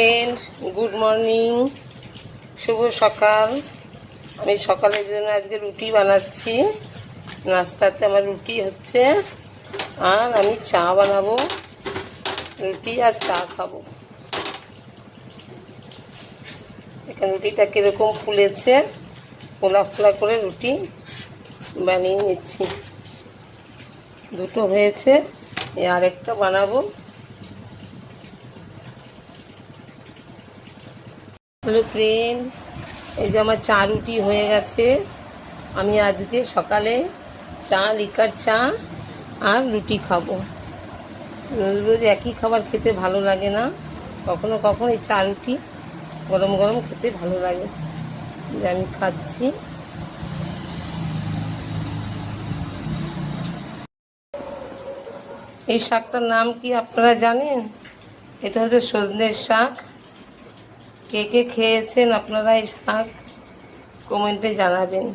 Friend, good morning, শুভ সকাল। আমি সকালের জন্য আজকে রুটি বানাচ্ছি। নাস্তাতে আমার রুটি হচ্ছে, আর আমি চা বানাবো। রুটি আর চা খাবো। এখানে রুটিটা কীরকম ফুলেছে, ফোলা ফোলা করে রুটি বানিয়ে নিচ্ছি। দুটো হয়েছে, আরেকটা বানাবো। হ্যালো ফ্রেন্ড, এই যে আমার চা রুটি হয়ে গেছে। আমি আজকে সকালে চা, লিকার চা আর রুটি খাবো। রোজ রোজ একই খাবার খেতে ভালো লাগে না, কখনো কখনো এই চা রুটি গরম গরম খেতে ভালো লাগে। আমি খাচ্ছি। এই শাকটার নাম কি আপনারা জানেন? এটা হচ্ছে সজনের শাক। কে কে খেয়েছেন আপনারা এই শাক কমেন্টে জানাবেন।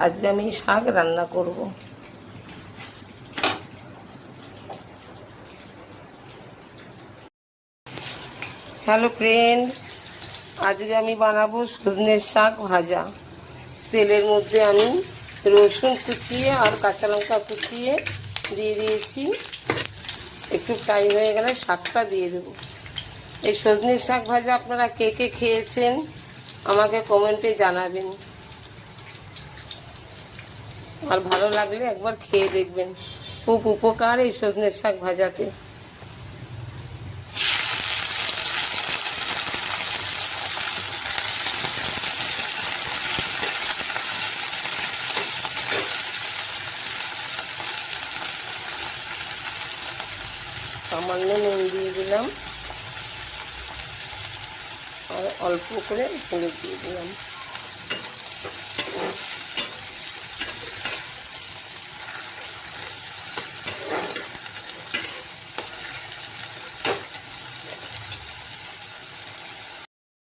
আজকে আমি এই শাক রান্না করব। হ্যালো ফ্রেন্ড, আজকে আমি বানাবো সজনের শাক ভাজা। তেলের মধ্যে আমি রসুন কুচিয়ে আর কাঁচা লঙ্কা কুচিয়ে দিয়ে দিয়েছি। একটু ফ্রাই হয়ে গেলে শাকটা দিয়ে দেবো। এই সজনের শাক ভাজা আপনারা কে কে খেয়েছেন আমাকে কমেন্টে জানাবেন। আর ভালো লাগলে একবার খেয়ে দেখবেন। খুব উপকার এই সজনের শাক ভাজাতে। সামান্য নুন দিয়ে দিলাম আর অল্প করে হলুদ দিয়ে দিলাম।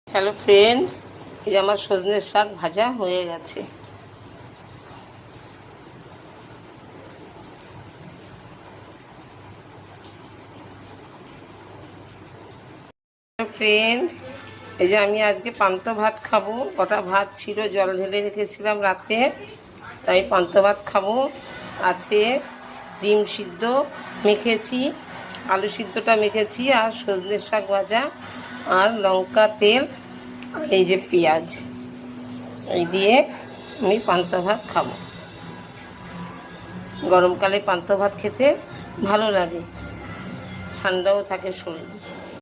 হ্যালো ফ্রেন্ড, এই যে আমার সজনের শাক ভাজা হয়ে গেছে। ফ্রেন্ড, এই যে আমি আজকে পান্তা ভাত খাবো। কটা ভাত ছিল, জল ঢেলে রেখেছিলাম রাতে, তাই পান্তা ভাত খাবো। আছে ডিম সিদ্ধ মেখেছি, আলু সিদ্ধটা মেখেছি, আর সজনের শাক ভাজা, আর লঙ্কা, তেল, আর এই যে পেঁয়াজ, এই দিয়ে আমি পান্তা ভাত খাবো। গরমকালে পান্তা ভাত খেতে ভালো লাগে, ঠান্ডাও থাকে শরীর।